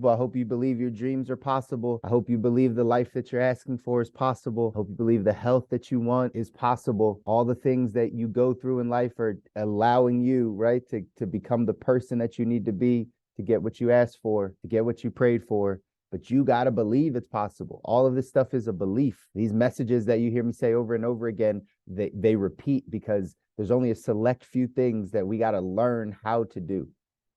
I hope you believe your dreams are possible. I hope you believe the life that you're asking for is possible. I hope you believe the health that you want is possible. All the things that you go through in life are allowing you, right, to become the person that you need to be, to get what you asked for, to get what you prayed for. But you got to believe it's possible. All of this stuff is a belief. These messages that you hear me say over and over again, they repeat because there's only a select few things that we got to learn how to do.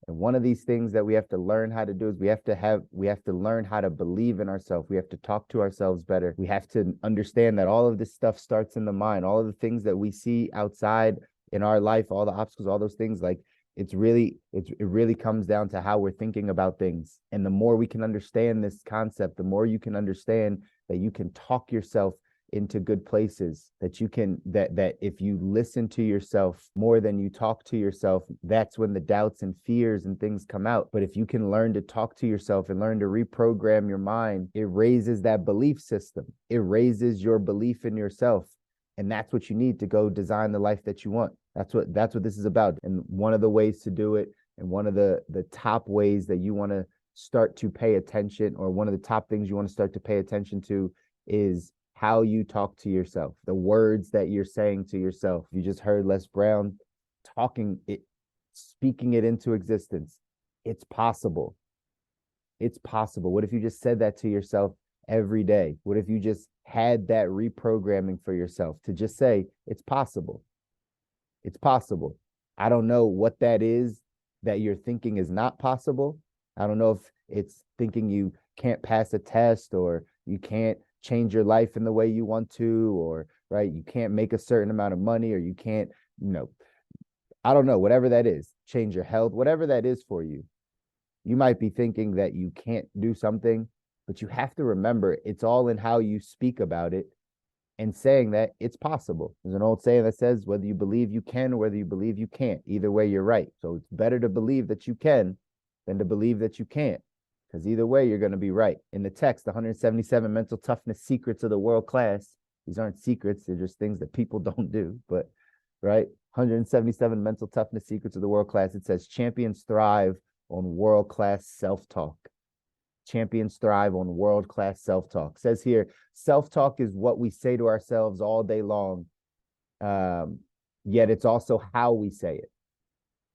And one of these things that we have to learn how to do is we have to learn how to believe in ourselves. We have to talk to ourselves better. We have to understand that all of this stuff starts in the mind. All of the things that we see outside in our life, all the obstacles, all those things, like it really comes down to how we're thinking about things. And the more we can understand this concept, the more you can understand that you can talk yourself into good places, that you can, that if you listen to yourself more than you talk to yourself, that's when the doubts and fears and things come out. But if you can learn to talk to yourself and learn to reprogram your mind, it raises that belief system. It raises your belief in yourself. And that's what you need to go design the life that you want. That's what this is about. And one of the ways to do it, and one of the top ways that you want to start to pay attention, or one of the top things you want to start to pay attention to, is how you talk to yourself, the words that you're saying to yourself. You just heard Les Brown speaking it into existence. It's possible. It's possible. What if you just said that to yourself every day? What if you just had that reprogramming for yourself to just say, it's possible. It's possible. I don't know what that is that you're thinking is not possible. I don't know if it's thinking you can't pass a test, or you can't change your life in the way you want to, or right, you can't make a certain amount of money, or you can't, I don't know, whatever that is, change your health, whatever that is for you. You might be thinking that you can't do something, but you have to remember it's all in how you speak about it and saying that it's possible. There's an old saying that says, whether you believe you can or whether you believe you can't, either way, you're right. So it's better to believe that you can than to believe that you can't, because either way, you're going to be right. In the text, 177 mental toughness secrets of the world class. These aren't secrets. They're just things that people don't do, but right. 177 mental toughness secrets of the world class. It says champions thrive on world-class self-talk. Champions thrive on world-class self-talk. It says here, self-talk is what we say to ourselves all day long, yet it's also how we say it.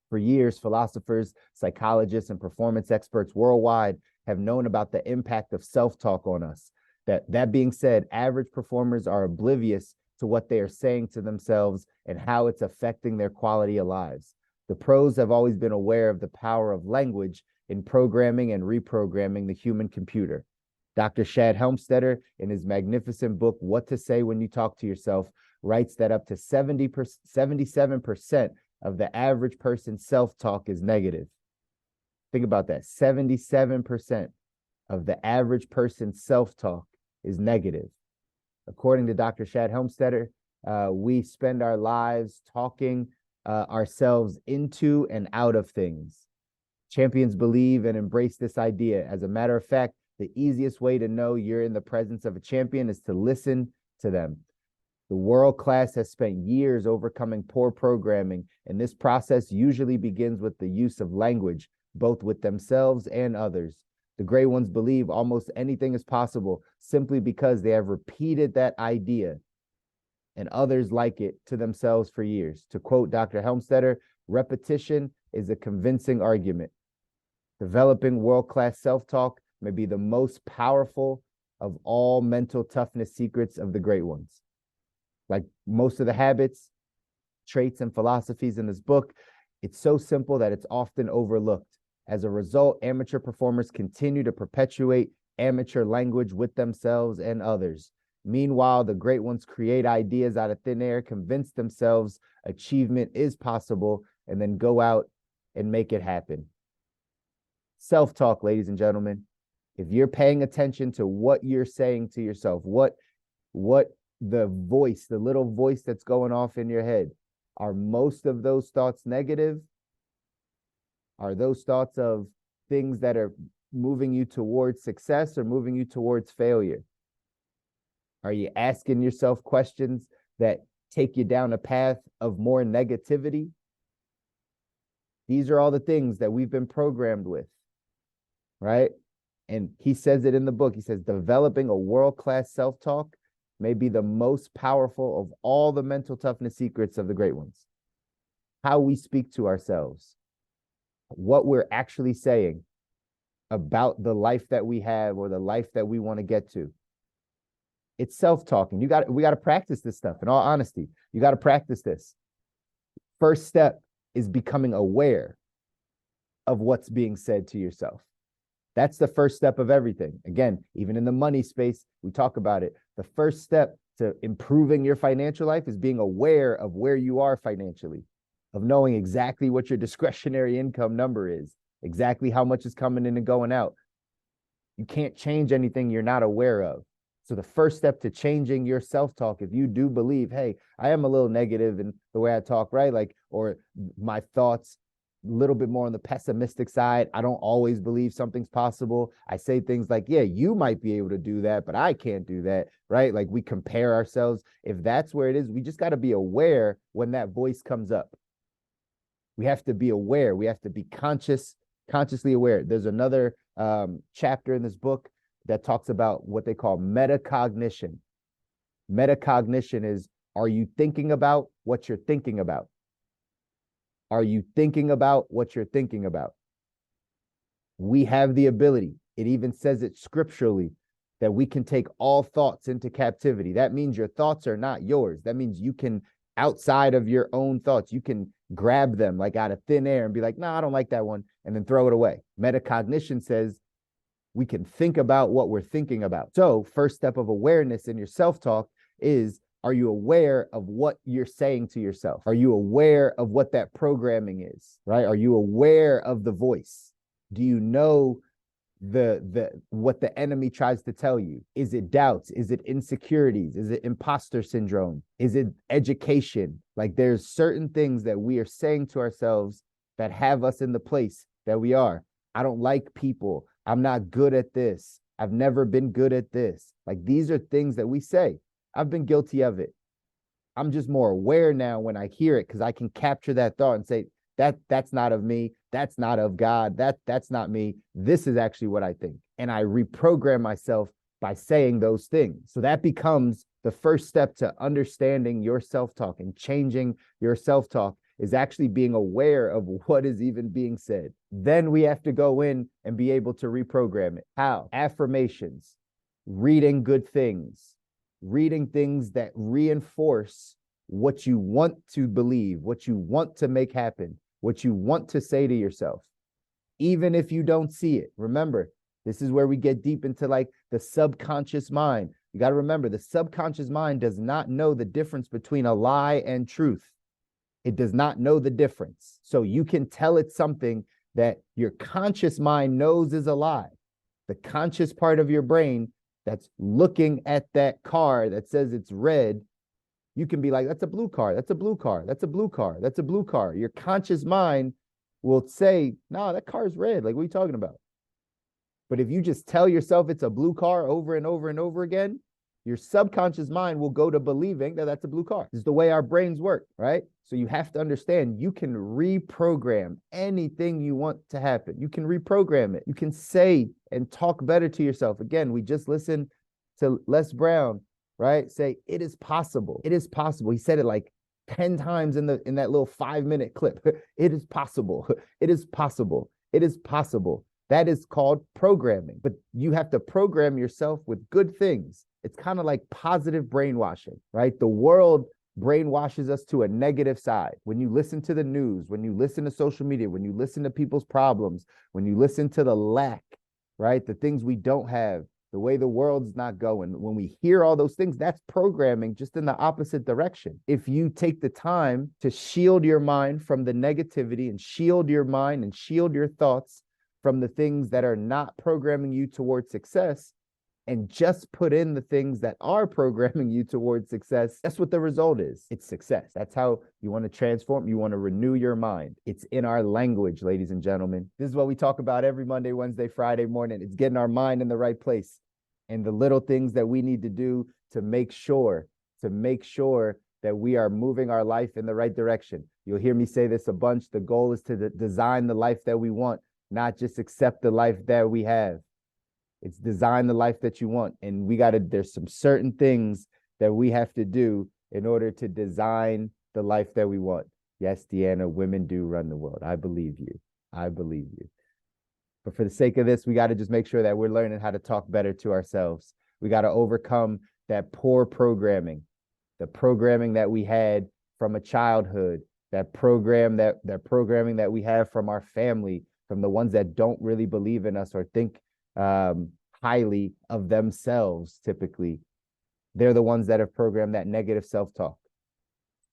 For years, philosophers, psychologists, and performance experts worldwide have known about the impact of self-talk on us. That being said, average performers are oblivious to what they are saying to themselves and how it's affecting their quality of lives. The pros have always been aware of the power of language in programming and reprogramming the human computer. Dr. Shad Helmstetter, in his magnificent book, What to Say When You Talk to Yourself, writes that up to 77% of the average person's self-talk is negative. Think about that. 77% of the average person's self-talk is negative. According to Dr. Shad Helmstetter, we spend our lives talking ourselves into and out of things. Champions believe and embrace this idea. As a matter of fact, the easiest way to know you're in the presence of a champion is to listen to them. The world class has spent years overcoming poor programming, and this process usually begins with the use of language, both with themselves and others. The great ones believe almost anything is possible simply because they have repeated that idea, and others like it to themselves for years. To quote Dr. Helmstetter, repetition is a convincing argument. Developing world-class self-talk may be the most powerful of all mental toughness secrets of the great ones. Like most of the habits, traits, and philosophies in this book, it's so simple that it's often overlooked. As a result, amateur performers continue to perpetuate amateur language with themselves and others. Meanwhile, the great ones create ideas out of thin air, convince themselves achievement is possible, and then go out and make it happen. Self-talk, ladies and gentlemen. If you're paying attention to what you're saying to yourself, what the voice, the little voice that's going off in your head, are most of those thoughts negative? Are those thoughts of things that are moving you towards success or moving you towards failure? Are you asking yourself questions that take you down a path of more negativity? These are all the things that we've been programmed with, right? And he says it in the book. He says, developing a world-class self-talk may be the most powerful of all the mental toughness secrets of the great ones. How we speak to ourselves, what we're actually saying about the life that we have or the life that we want to get to. It's self-talking. We got to practice this stuff. In all honesty, you got to practice this. First step is becoming aware of what's being said to yourself. That's the first step of everything. Again, even in the money space, we talk about it. The first step to improving your financial life is being aware of where you are financially, of knowing exactly what your discretionary income number is, exactly how much is coming in and going out. You can't change anything you're not aware of. So the first step to changing your self-talk, if you do believe, hey, I am a little negative in the way I talk, right? Like, or my thoughts, a little bit more on the pessimistic side. I don't always believe something's possible. I say things like, yeah, you might be able to do that, but I can't do that, right? Like we compare ourselves. If that's where it is, we just got to be aware when that voice comes up. We have to be aware. We have to be consciously aware. There's another chapter in this book that talks about what they call metacognition. Metacognition is, are you thinking about what you're thinking about? Are you thinking about what you're thinking about? We have the ability. It even says it scripturally that we can take all thoughts into captivity. That means your thoughts are not yours. That means you can, outside of your own thoughts, you can grab them like out of thin air and be like, no, I don't like that one, and then throw it away. Metacognition says we can think about what we're thinking about. So first step of awareness in your self-talk is, are you aware of what you're saying to yourself? Are you aware of what that programming is, right? Are you aware of the voice? Do you know what the enemy tries to tell you? Is it doubts? Is it insecurities? Is it imposter syndrome? Is it education? Like there's certain things that we are saying to ourselves that have us in the place that we are. I don't like people. I'm not good at this. I've never been good at this. Like these are things that we say. I've been guilty of it. I'm just more aware now when I hear it because I can capture that thought and say, that's not of me. That's not of God. That's not me. This is actually what I think. And I reprogram myself by saying those things. So that becomes the first step to understanding your self-talk, and changing your self-talk is actually being aware of what is even being said. Then we have to go in and be able to reprogram it. How? Affirmations, reading good things, reading things that reinforce what you want to believe, what you want to make happen, what you want to say to yourself, even if you don't see it. Remember, this is where we get deep into like the subconscious mind. You got to remember, the subconscious mind does not know the difference between a lie and truth. It does not know the difference. So you can tell it something that your conscious mind knows is a lie. The conscious part of your brain that's looking at that car that says it's red, you can be like, that's a blue car, that's a blue car, that's a blue car, that's a blue car. Your conscious mind will say, no, that car's red. Like, what are you talking about? But if you just tell yourself it's a blue car over and over and over again, your subconscious mind will go to believing that that's a blue car. This is the way our brains work, right? So you have to understand, you can reprogram anything you want to happen. You can reprogram it. You can say and talk better to yourself. Again, we just listened to Les Brown, right? Say, it is possible. It is possible. He said it like 10 times in that little 5-minute clip. It is possible. It is possible. It is possible. That is called programming. But you have to program yourself with good things. It's kind of like positive brainwashing, right? The world brainwashes us to a negative side. When you listen to the news, when you listen to social media, when you listen to people's problems, when you listen to the lack, right? The things we don't have, the way the world's not going. When we hear all those things, that's programming just in the opposite direction. If you take the time to shield your mind from the negativity, and shield your mind and shield your thoughts from the things that are not programming you towards success, and just put in the things that are programming you towards success, that's what the result is. It's success. That's how you want to transform. You want to renew your mind. It's in our language, ladies and gentlemen. This is what we talk about every Monday, Wednesday, Friday morning. It's getting our mind in the right place, and the little things that we need to do to make sure that we are moving our life in the right direction. You'll hear me say this a bunch. The goal is to design the life that we want, not just accept the life that we have. It's design the life that you want. And there's some certain things that we have to do in order to design the life that we want. Yes, Deanna, women do run the world. I believe you. I believe you. But for the sake of this, we got to just make sure that we're learning how to talk better to ourselves. We got to overcome that poor programming, the programming that we had from a childhood, that programming that we have from our family, from the ones that don't really believe in us or think highly of themselves. Typically, they're the ones that have programmed that negative self-talk.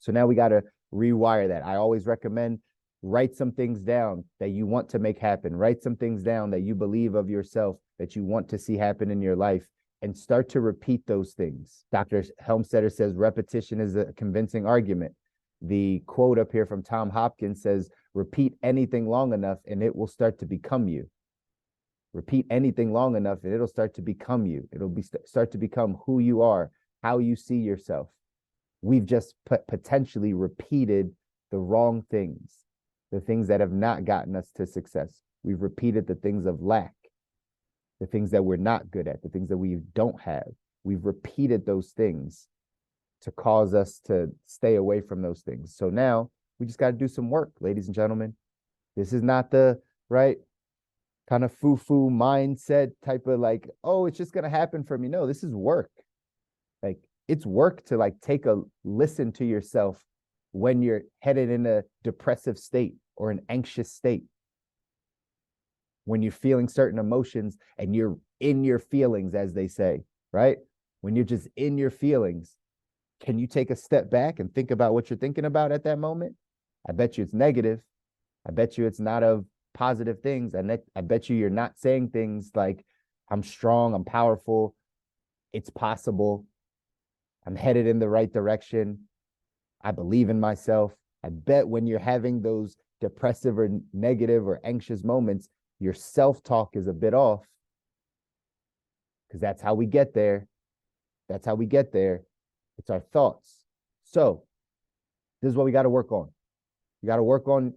So now we got to rewire that. I always recommend write some things down that you want to make happen. Write some things down that you believe of yourself, that you want to see happen in your life, and start to repeat those things. Dr. Helmstetter says repetition is a convincing argument. The quote up here from Tom Hopkins says, repeat anything long enough and it will start to become you. Repeat anything long enough and it'll start to become you. It'll start to become who you are, how you see yourself. We've just potentially repeated the wrong things, the things that have not gotten us to success. We've repeated the things of lack, the things that we're not good at, the things that we don't have. We've repeated those things to cause us to stay away from those things. So now we just got to do some work, ladies and gentlemen. This is not the right kind of foo-foo mindset type of like, oh, it's just going to happen for me. No, this is work. Like, it's work to like take a listen to yourself when you're headed in a depressive state or an anxious state. When you're feeling certain emotions and you're in your feelings, as they say, right? When you're just in your feelings, can you take a step back and think about what you're thinking about at that moment? I bet you it's negative. I bet you it's not of positive things. And I bet you're not saying things like, I'm strong, I'm powerful, it's possible, I'm headed in the right direction, I believe in myself. I bet when you're having those depressive or negative or anxious moments, your self-talk is a bit off, because that's how we get there. That's how we get there. It's our thoughts. So this is what we got to work on. You got to work on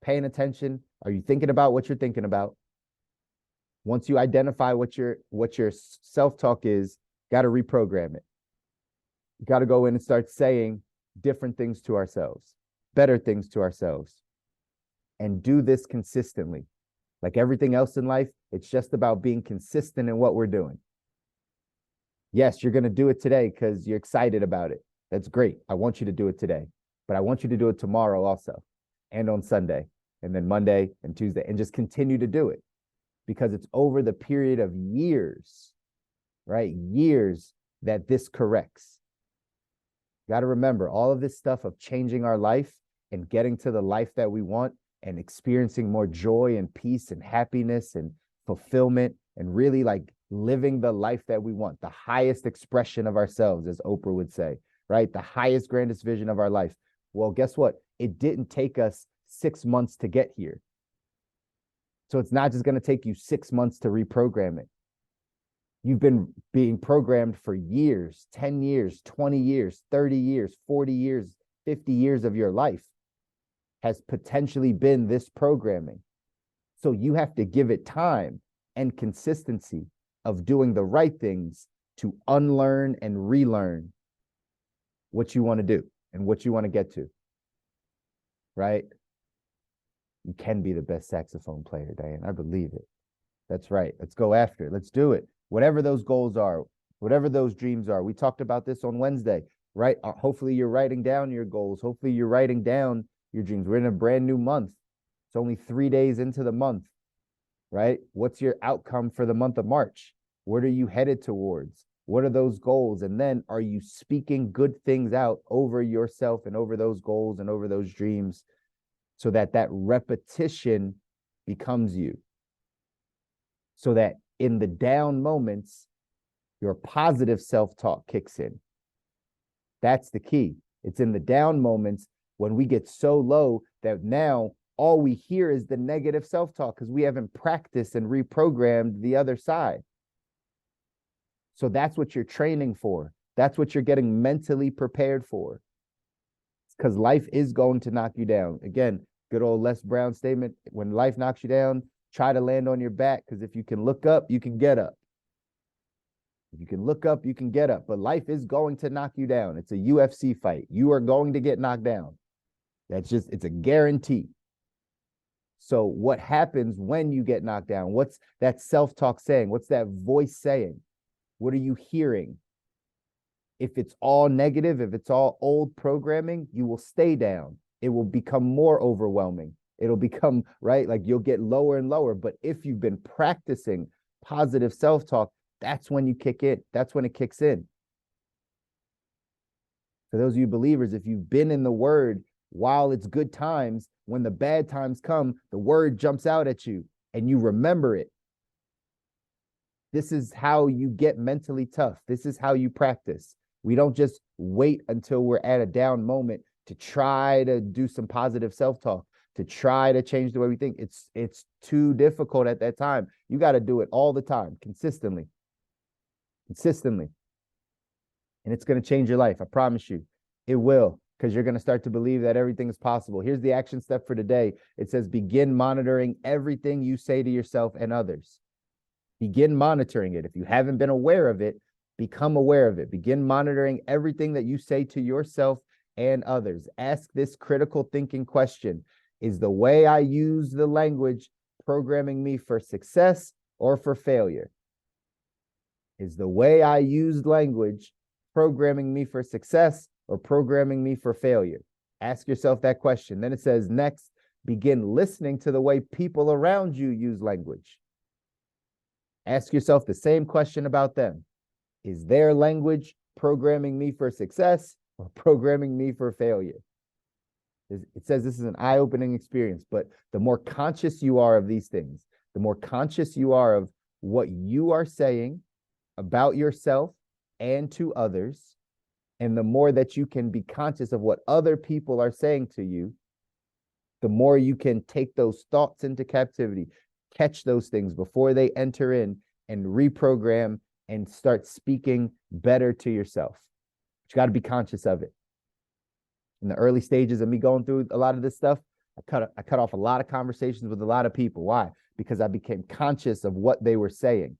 paying attention. Are you thinking about what you're thinking about? Once you identify what your self-talk is, got to reprogram it. You got to go in and start saying different things to ourselves, better things to ourselves, and do this consistently. Like everything else in life, it's just about being consistent in what we're doing. Yes, you're going to do it today because you're excited about it. That's great. I want you to do it today, but I want you to do it tomorrow also, and on Sunday, and then Monday and Tuesday, and just continue to do it, because it's over the period of years, right? Years that this corrects. You got to remember all of this stuff of changing our life and getting to the life that we want and experiencing more joy and peace and happiness and fulfillment and really like living the life that we want, the highest expression of ourselves, as Oprah would say, right? The highest, grandest vision of our life. Well, guess what? It didn't take us 6 months to get here. So it's not just going to take you 6 months to reprogram it. You've been being programmed for years, 10 years, 20 years, 30 years, 40 years, 50 years of your life has potentially been this programming. So you have to give it time and consistency of doing the right things to unlearn and relearn what you want to do and what you want to get to, right? You can be the best saxophone player, Diane. I believe it. That's right. Let's go after it. Let's do it. Whatever those goals are, whatever those dreams are. We talked about this on Wednesday, right? Hopefully you're writing down your goals. Hopefully you're writing down your dreams. We're in a brand new month. It's only 3 days into the month, right? What's your outcome for the month of March? What are you headed towards? What are those goals? And then are you speaking good things out over yourself and over those goals and over those dreams so that that repetition becomes you? So that in the down moments, your positive self-talk kicks in. That's the key. It's in the down moments when we get so low that now all we hear is the negative self-talk because we haven't practiced and reprogrammed the other side. So that's what you're training for. That's what you're getting mentally prepared for. Because life is going to knock you down. Again, good old Les Brown statement, when life knocks you down, try to land on your back, because if you can look up, you can get up. If you can look up, you can get up. But life is going to knock you down. It's a UFC fight. You are going to get knocked down. It's a guarantee. So what happens when you get knocked down? What's that self-talk saying? What's that voice saying? What are you hearing? If it's all negative, if it's all old programming, you will stay down. It will become more overwhelming. It'll become, right? Like you'll get lower and lower. But if you've been practicing positive self-talk, that's when you kick it. That's when it kicks in. For those of you believers, if you've been in the word while it's good times, when the bad times come, the word jumps out at you and you remember it. This is how you get mentally tough. This is how you practice. We don't just wait until we're at a down moment to try to do some positive self-talk, to try to change the way we think. It's too difficult at that time. You got to do it all the time, consistently. And it's going to change your life. I promise you, it will, because you're going to start to believe that everything is possible. Here's the action step for today. It says, begin monitoring everything you say to yourself and others. Begin monitoring it. If you haven't been aware of it, become aware of it. Begin monitoring everything that you say to yourself and others. Ask this critical thinking question. Is the way I use the language programming me for success or for failure? Is the way I used language programming me for success or programming me for failure? Ask yourself that question. Then it says, next, begin listening to the way people around you use language. Ask yourself the same question about them. Is their language programming me for success or programming me for failure? It says this is an eye-opening experience, but the more conscious you are of these things, the more conscious you are of what you are saying about yourself and to others, and the more that you can be conscious of what other people are saying to you, the more you can take those thoughts into captivity, catch those things before they enter in, and reprogram and start speaking better to yourself. But you got to be conscious of it. In the early stages of me going through a lot of this stuff, I cut off a lot of conversations with a lot of people. Why? Because I became conscious of what they were saying.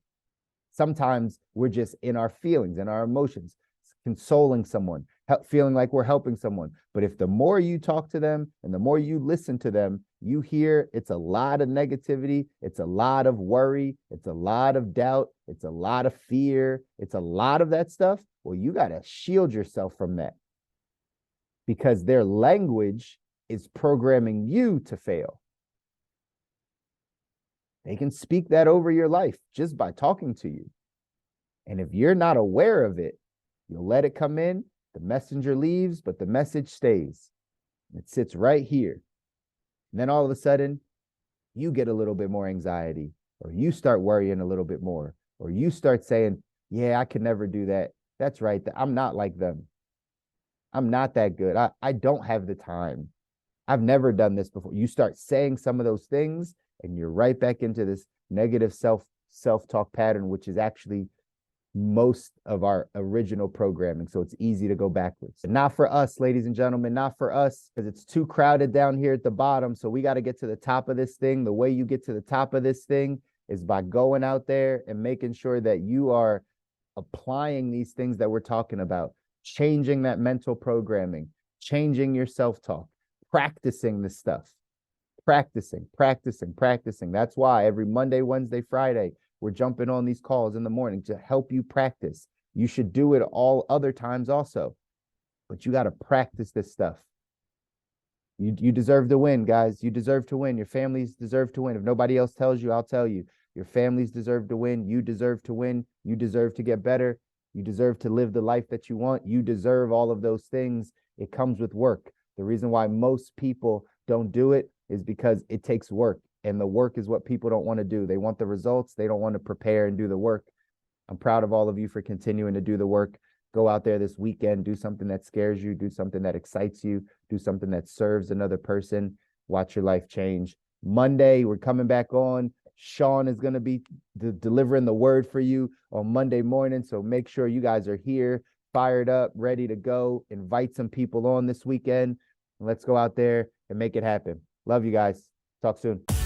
Sometimes we're just in our feelings and our emotions, consoling someone, feeling like we're helping someone. But if the more you talk to them and the more you listen to them, you hear it's a lot of negativity, it's a lot of worry, it's a lot of doubt, it's a lot of fear, it's a lot of that stuff. Well, you got to shield yourself from that, because their language is programming you to fail. They can speak that over your life just by talking to you. And if you're not aware of it, you'll let it come in, the messenger leaves, but the message stays. It sits right here. And then all of a sudden, you get a little bit more anxiety, or you start worrying a little bit more, or you start saying, yeah, I could never do that. That's right. I'm not like them. I'm not that good. I don't have the time. I've never done this before. You start saying some of those things, and you're right back into this negative self-talk pattern, which is actually most of our original programming. So it's easy to go backwards. But not for us, ladies and gentlemen, not for us, because it's too crowded down here at the bottom. So we got to get to the top of this thing. The way you get to the top of this thing is by going out there and making sure that you are applying these things that we're talking about, changing that mental programming, changing your self-talk, practicing this stuff, practicing. That's why every Monday, Wednesday, Friday, we're jumping on these calls in the morning to help you practice. You should do it all other times also, but you got to practice this stuff. You deserve to win, guys. You deserve to win. Your families deserve to win. If nobody else tells you, I'll tell you. Your families deserve to win. You deserve to win. You deserve to get better. You deserve to live the life that you want. You deserve all of those things. It comes with work. The reason why most people don't do it is because it takes work, and the work is what people don't want to do. They want the results. They don't want to prepare and do the work. I'm proud of all of you for continuing to do the work. Go out there this weekend, do something that scares you, do something that excites you, do something that serves another person. Watch your life change. Monday, we're coming back on. Sean is going to be delivering the word for you on Monday morning. So make sure you guys are here, fired up, ready to go. Invite some people on this weekend. Let's go out there and make it happen. Love you guys. Talk soon.